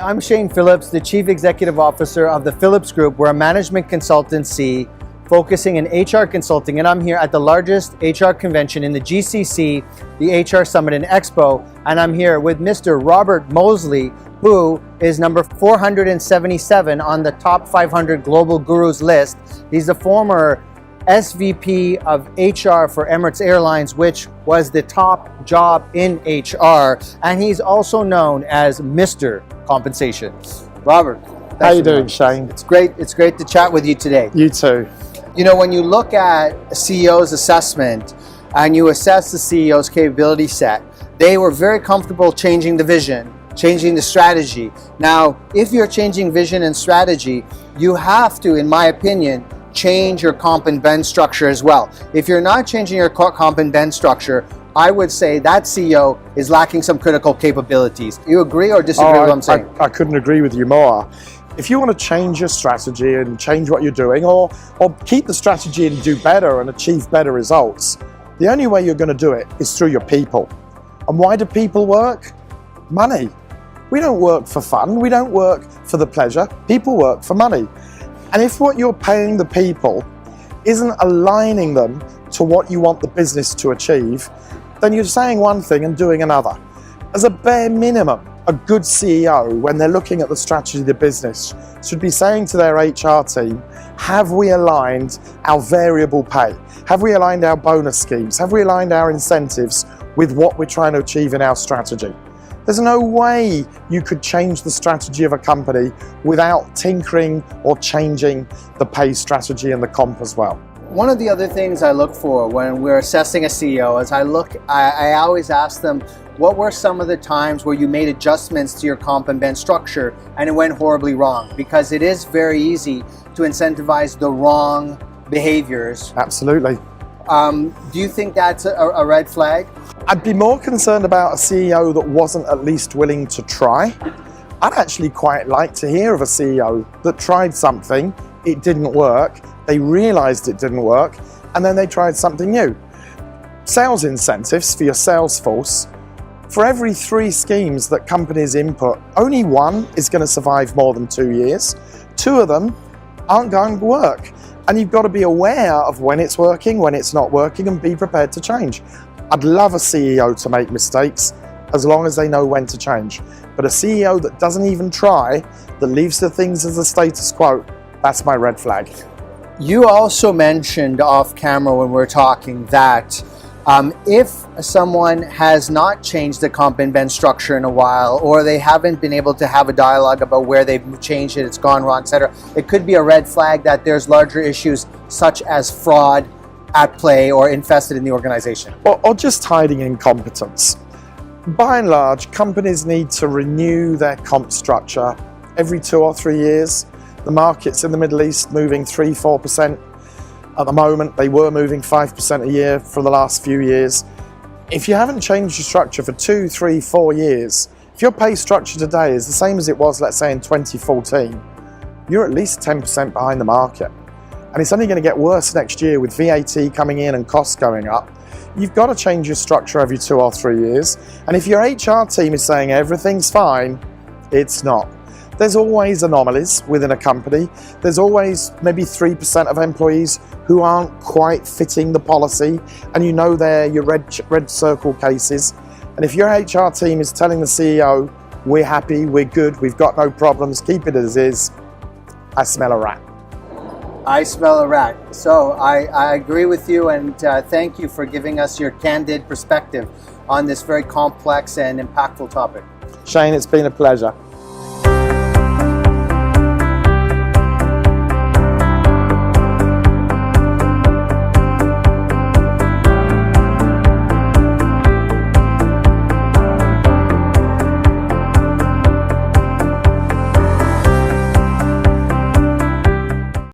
I'm Shane Phillips, the Chief Executive Officer of the Phillips Group. We're a management consultancy focusing in HR consulting, and I'm here at the largest HR convention in the GCC, the HR Summit and Expo, and I'm here with Mr. Robert Mosley, who is number 477 on the top 500 global gurus list. He's the former SVP of HR for Emirates Airlines, which was the top job in HR, and he's also known as Mr. Compensation. Robert, how you doing, Shane? It's great to chat with you today. You too. You know, when you look at a CEO's assessment and you assess the CEO's capability set, they were very comfortable changing the vision, changing the strategy. Now, if you're changing vision and strategy, you have to, in my opinion, change your comp and ben structure as well. If you're not changing your comp and ben structure, I would say that CEO is lacking some critical capabilities. You agree or disagree with what I'm saying? I couldn't agree with you more. If you want to change your strategy and change what you're doing, or keep the strategy and do better and achieve better results, the only way you're going to do it is through your people. And why do people work? Money. We don't work for fun. We don't work for the pleasure. People work for money. And if what you're paying the people isn't aligning them to what you want the business to achieve, then you're saying one thing and doing another. As a bare minimum, a good CEO, when they're looking at the strategy of the business, should be saying to their HR team, have we aligned our variable pay? Have we aligned our bonus schemes? Have we aligned our incentives with what we're trying to achieve in our strategy? There's no way you could change the strategy of a company without tinkering or changing the pay strategy and the comp as well. One of the other things I look for when we're assessing a CEO is I always ask them, what were some of the times where you made adjustments to your comp and ben structure and it went horribly wrong? Because it is very easy to incentivize the wrong behaviors. Absolutely. Do you think that's a red flag? I'd be more concerned about a CEO that wasn't at least willing to try. I'd actually quite like to hear of a CEO that tried something, it didn't work, they realized it didn't work, and then they tried something new. Sales incentives for your sales force. For every 3 schemes that companies input, only 1 is going to survive more than 2 years. 2 of them aren't going to work. And you've got to be aware of when it's working, when it's not working, and be prepared to change. I'd love a CEO to make mistakes as long as they know when to change. But a CEO that doesn't even try, that leaves the things as the status quo, that's my red flag. You also mentioned off camera when we were talking that if someone has not changed the comp and ben structure in a while, or they haven't been able to have a dialogue about where they've changed it, it's gone wrong, etc., it could be a red flag that there's larger issues such as fraud at play or infested in the organization. Or just hiding incompetence. By and large, companies need to renew their comp structure every 2 or 3 years. The markets in the Middle East moving 3-4%. At the moment, they were moving 5% a year for the last few years. If you haven't changed your structure for 2, 3, 4 years, if your pay structure today is the same as it was, let's say, in 2014, you're at least 10% behind the market. And it's only going to get worse next year with VAT coming in and costs going up. You've got to change your structure every 2 or 3 years. And if your HR team is saying everything's fine, it's not. There's always anomalies within a company. There's always maybe 3% of employees who aren't quite fitting the policy, and you know they're your red circle cases. And if your HR team is telling the CEO, we're happy, we're good, we've got no problems, keep it as is, I smell a rat. I smell a rat. So I agree with you, and thank you for giving us your candid perspective on this very complex and impactful topic. Shane, it's been a pleasure.